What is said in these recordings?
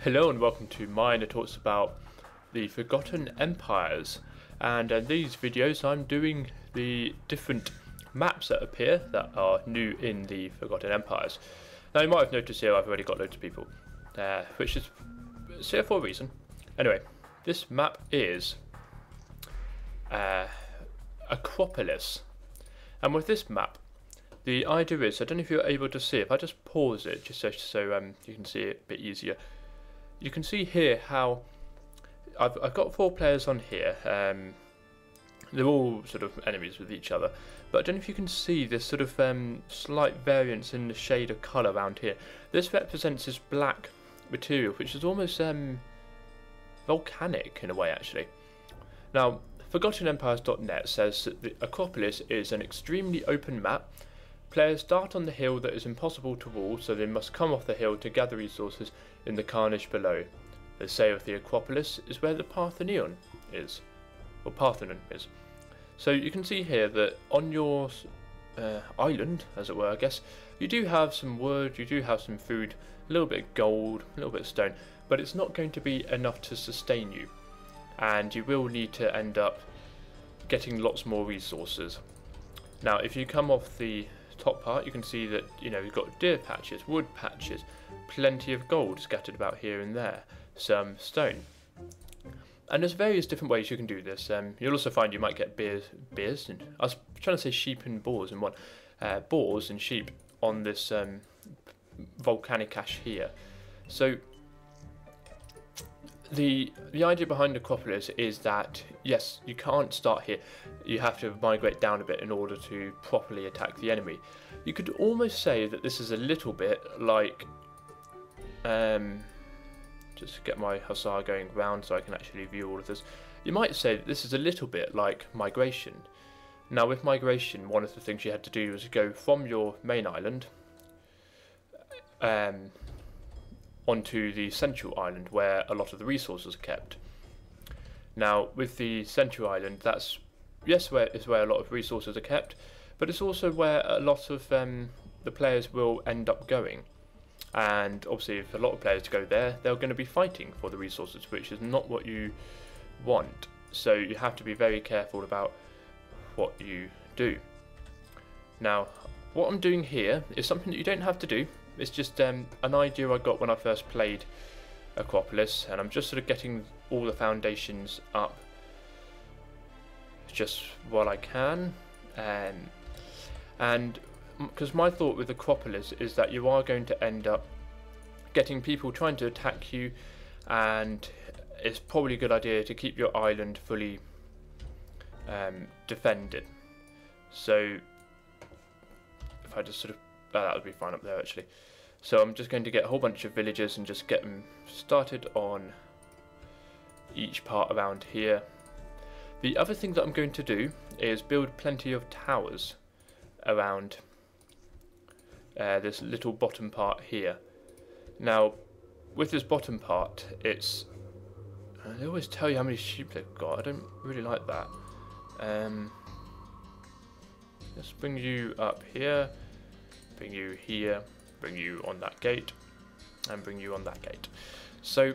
Hello and welcome to mine that talks about the Forgotten Empires, and in these videos I'm doing the different maps that appear that are new in the Forgotten Empires. Now you might have noticed here I've already got loads of people, which is here for a reason. Anyway, this map is Acropolis, and with this map the idea is, I don't know if you're able to see, if I just pause it just so you can see it a bit easier. You can see here how I've got 4 players on here. They're all sort of enemies with each other, but I don't know if you can see this sort of slight variance in the shade of colour around here. This represents this black material, which is almost volcanic in a way, actually. Now, ForgottenEmpires.net says that the Acropolis is an extremely open map. Players start on the hill that is impossible to wall, so they must come off the hill to gather resources in the carnage below. They say of the Acropolis is where the Parthenon is. So you can see here that on your island, as it were, I guess, you do have some wood, you do have some food, a little bit of gold, a little bit of stone, but it's not going to be enough to sustain you. And you will need to end up getting lots more resources. Now, if you come off the top part, you can see that you've got deer patches, wood patches, plenty of gold scattered about here and there, some stone, and there's various different ways you can do this. You'll also find you might get bears and I was trying to say sheep and boars in one, boars and sheep on this volcanic ash here. So the idea behind Acropolis is that yes, you can't start here, you have to migrate down a bit in order to properly attack the enemy. You could almost say that this is a little bit like just get my hussar going round so I can actually view all of this. You might say that this is a little bit like migration. Now with migration, one of the things you had to do was go from your main island onto the central island where a lot of the resources are kept. Now with the central island, that's where a lot of resources are kept, but it's also where a lot of the players will end up going. And obviously if a lot of players go there, they're going to be fighting for the resources, which is not what you want. So you have to be very careful about what you do. Now what I'm doing here is something that you don't have to do. It's just an idea I got when I first played Acropolis, and I'm just sort of getting all the foundations up just while I can. And because my thought with Acropolis is that you are going to end up getting people trying to attack you, and it's probably a good idea to keep your island fully defended. So if I just sort of, that would be fine up there actually. So I'm just going to get a whole bunch of villagers and just get them started on each part around here. The other thing that I'm going to do is build plenty of towers around this little bottom part here. Now with this bottom part, it's, they always tell you how many sheep they've got. I don't really like that. Let's bring you up here, bring you here, bring you on that gate, and bring you on that gate. So,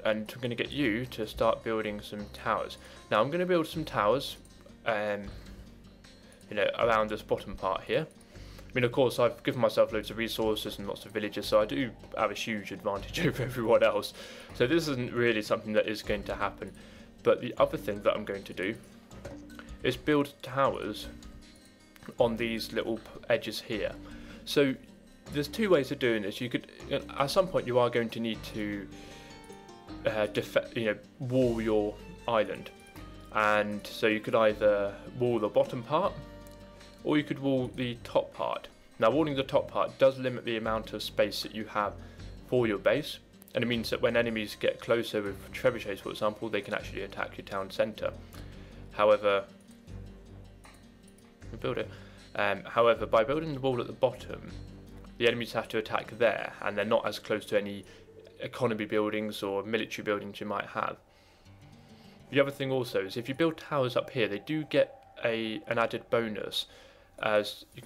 and I'm going to get you to start building some towers. Now I'm going to build some towers around this bottom part here. I mean, of course, I've given myself loads of resources and lots of villages, so I do have a huge advantage over everyone else. So this isn't really something that is going to happen. But the other thing that I'm going to do is build towers on these little edges here. So there's 2 ways of doing this. You could, at some point, you are going to need to wall your island, and so you could either wall the bottom part, or you could wall the top part. Now walling the top part does limit the amount of space that you have for your base, and it means that when enemies get closer with trebuchets, for example, they can actually attack your town centre. However, however, by building the wall at the bottom, the enemies have to attack there, and they're not as close to any economy buildings or military buildings you might have. The other thing also is if you build towers up here, they do get an added bonus as you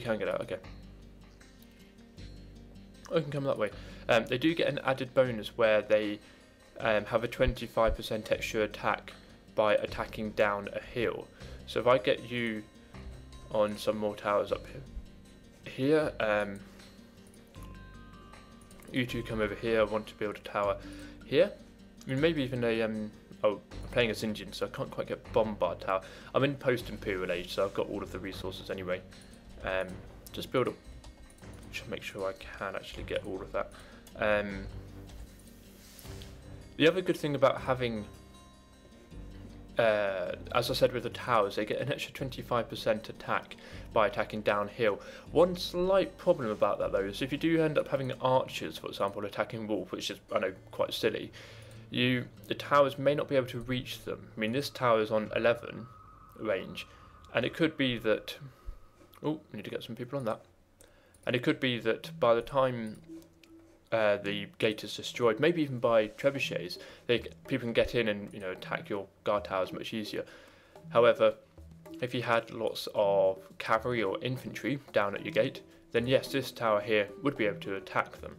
can get out, okay. I can come that way. They do get an added bonus where they have a 25% extra attack by attacking down a hill. So if I get you on some more towers up here, you two come over here. I want to build a tower here. I mean, maybe even a oh, I'm playing as Indian, so I can't quite get Bombard Tower. I'm in post-Imperial Age, so I've got all of the resources anyway. Just build up. Should make sure I can actually get all of that. The other good thing about having, as I said with the towers, they get an extra 25% attack by attacking downhill. One slight problem about that though is if you do end up having archers, for example, attacking wolf, which is, I know, quite silly, the towers may not be able to reach them. I mean, this tower is on 11 range, and it could be that, oh, I need to get some people on that, and it could be that by the time the gate is destroyed, maybe even by trebuchets, people can get in and, you know, attack your guard towers much easier. However, if you had lots of cavalry or infantry down at your gate, then yes, this tower here would be able to attack them.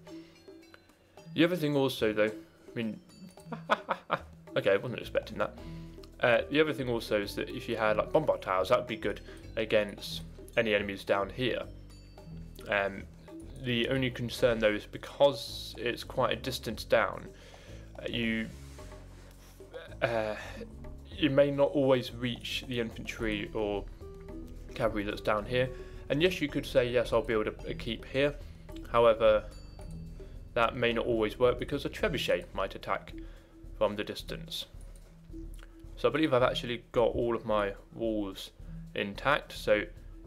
The other thing also though, I mean, okay, I wasn't expecting that. The other thing also is that if you had like bombard towers, that would be good against any enemies down here. The only concern though is because it's quite a distance down, you may not always reach the infantry or cavalry that's down here. And yes, you could say, yes, I'll build a keep here. However, that may not always work because a trebuchet might attack from the distance. So I believe I've actually got all of my walls intact. So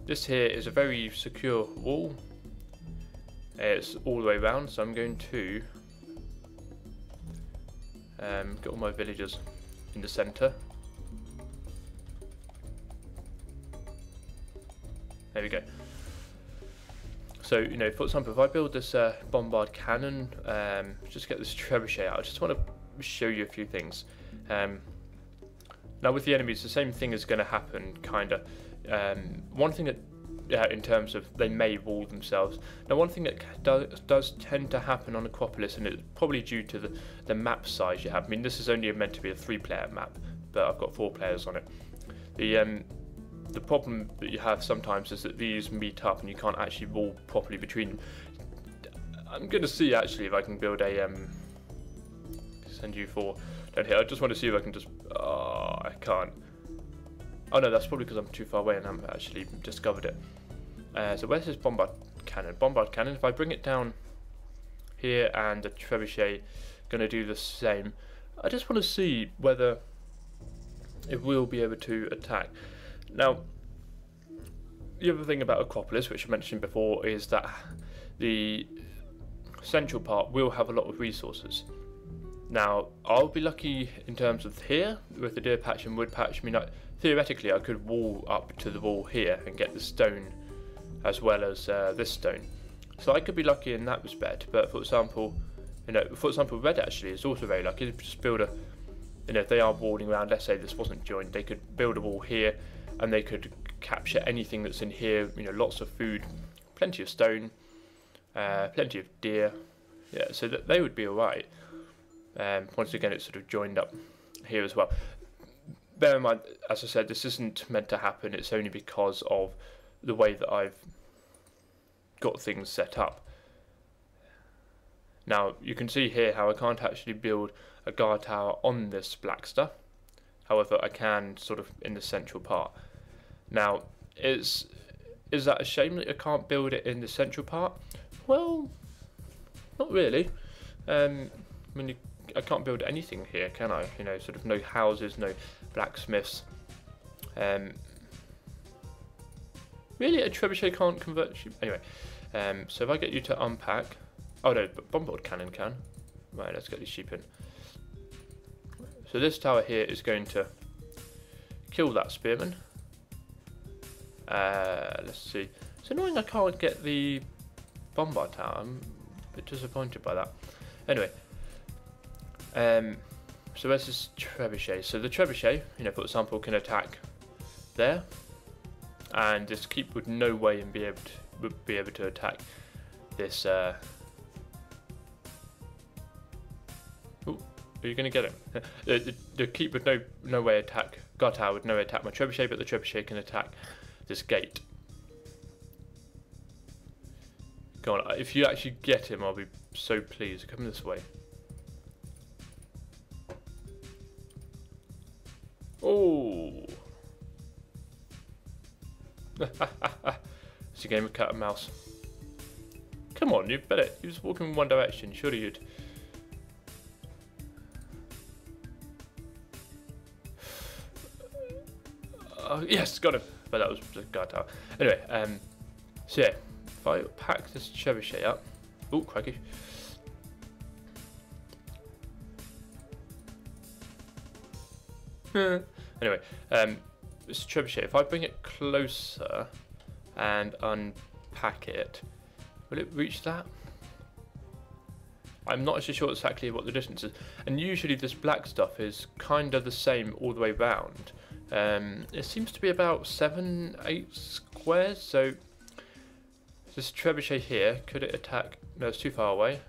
this here is a very secure wall. It's all the way around, so I'm going to get all my villagers in the centre. There we go. So, you know, for example, if I build this bombard cannon, just get this trebuchet out, I just want to show you a few things. Now with the enemies, the same thing is going to happen, kind of. One thing that, in terms of they may wall themselves. Now one thing that does tend to happen on Acropolis, and it's probably due to the map size you have. I mean, this is only meant to be a 3-player map, but I've got 4 players on it. The problem that you have sometimes is that these meet up and you can't actually wall properly between them. I'm going to see actually if I can build a send you 4 down here. I just want to see if I can just, oh, I can't. Oh no, that's probably because I'm too far away and I haven't actually discovered it. So where's this bombard cannon? Bombard cannon, if I bring it down here and the trebuchet going to do the same, I just want to see whether it will be able to attack. Now, the other thing about Acropolis, which I mentioned before, is that the central part will have a lot of resources. Now, I'll be lucky in terms of here, with the deer patch and wood patch. I mean, theoretically, I could wall up to the wall here and get the stone as well as this stone. So I could be lucky in that respect. But for example, you know, Red actually is also very lucky. Just build a, you know, if they are walling around, let's say this wasn't joined, they could build a wall here and they could capture anything that's in here. You know, lots of food, plenty of stone, plenty of deer. Yeah, so that they would be alright. Once again, it's sort of joined up here as well. Bear in mind, as I said, this isn't meant to happen. It's only because of the way that I've got things set up. Now, you can see here how I can't actually build a guard tower on this black stuff. However, I can sort of in the central part. Now, is that a shame that I can't build it in the central part? Well, not really. I mean, I can't build anything here, can I? You know, sort of no houses, no blacksmiths. Really, a trebuchet can't convert you. Anyway, so if I get you to unpack, oh no, but bombard cannon can. Right, let's get these sheep in. So this tower here is going to kill that spearman. Let's see. It's annoying I can't get the bombard tower. I'm a bit disappointed by that. Anyway. So where's this trebuchet? So the trebuchet, you know, for example, can attack there, and this keep would no way and be able to attack this Ooh, are you going to get him? The keep would no way attack. Guard tower would no way attack my trebuchet, but the trebuchet can attack this gate. Go on, if you actually get him, I'll be so pleased. Come this way. Oh! It's a game of cat and mouse. Come on, you better. You was walking in one direction. Surely you'd. Yes, got him. But that was the guard tower. Anyway, so yeah, if I pack this trebuchet up. Oh, crikey. Anyway, this trebuchet, if I bring it closer and unpack it, will it reach that? I'm not actually sure exactly what the distance is. And usually this black stuff is kind of the same all the way round. It seems to be about 7-8 squares, so this trebuchet here, could it attack? No, it's too far away.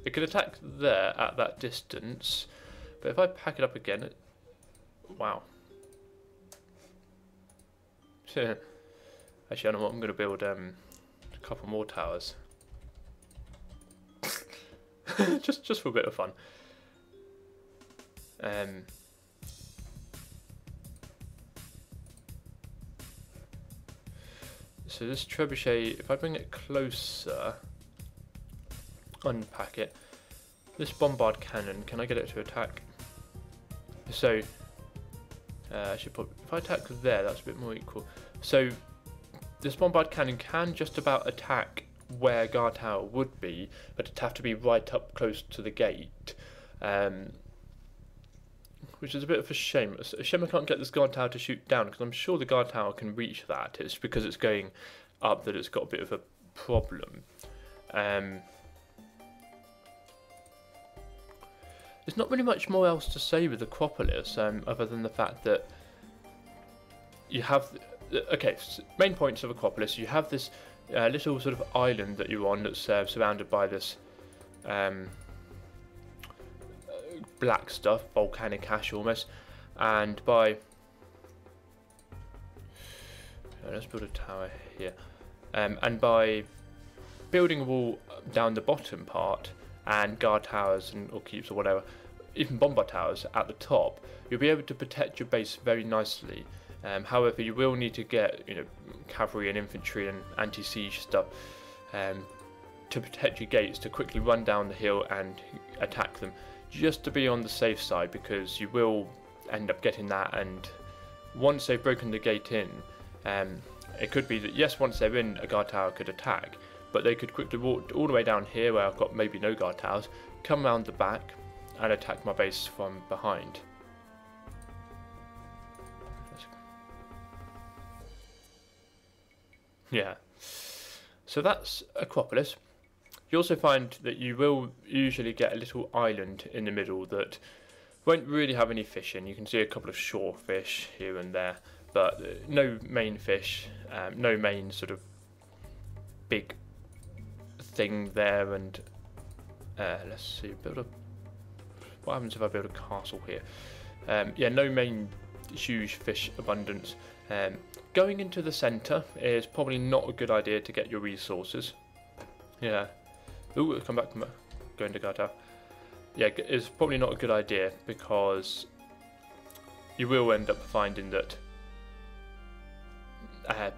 It could attack there at that distance, but if I pack it up again, wow. Actually, I know what, I'm going to build a couple more towers. just for a bit of fun. So this trebuchet, if I bring it closer, unpack it, this bombard cannon, can I get it to attack? So, I should put, if I attack there, that's a bit more equal. So, this bombard cannon can just about attack where guard tower would be, but it'd have to be right up close to the gate. Which is a bit of a shame. A shame I can't get this guard tower to shoot down, because I'm sure the guard tower can reach that. It's because it's going up that it's got a bit of a problem. There's not really much more else to say with Acropolis, other than the fact that you have... Okay, so main points of Acropolis. You have this little sort of island that you're on that's surrounded by this... black stuff, volcanic ash almost, and by let's build a tower here, and by building a wall down the bottom part and guard towers and or keeps or whatever, even bombard towers at the top, you'll be able to protect your base very nicely. However, you will need to get cavalry and infantry and anti-siege stuff to protect your gates, to quickly run down the hill and attack them, just to be on the safe side, because you will end up getting that, and once they've broken the gate in, it could be that yes, once they're in, a guard tower could attack, but they could quickly walk all the way down here where I've got maybe no guard towers, come around the back and attack my base from behind. Yeah, so that's Acropolis. You also find that you will usually get a little island in the middle that won't really have any fish in. You can see a couple of shore fish here and there, but no main fish, no main sort of big thing there. And let's see, what happens if I build a castle here? Yeah, no main huge fish abundance. Going into the centre is probably not a good idea to get your resources. Yeah. Ooh, come back, going to guard tower. Yeah, it's probably not a good idea, because you will end up finding that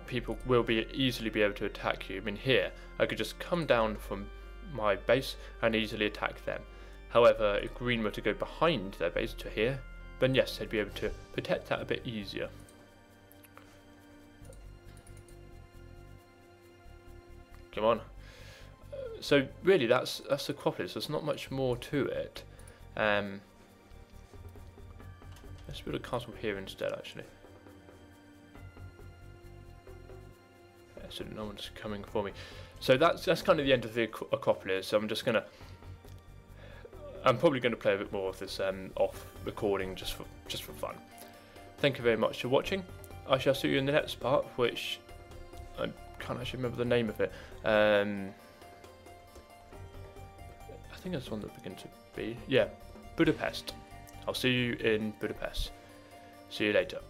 people will easily be able to attack you. I mean, here, I could just come down from my base and easily attack them. However, if green were to go behind their base to here, then yes, they'd be able to protect that a bit easier. Come on. So really, that's Acropolis. There's not much more to it. Let's build a castle here instead, actually. Yeah, so no one's coming for me. So that's kind of the end of the Acropolis. So I'm probably going to play a bit more of this off recording just for fun. Thank you very much for watching. I shall see you in the next part, which I can't actually remember the name of it. I think that's one that begins with B. Yeah, Budapest. I'll see you in Budapest. See you later.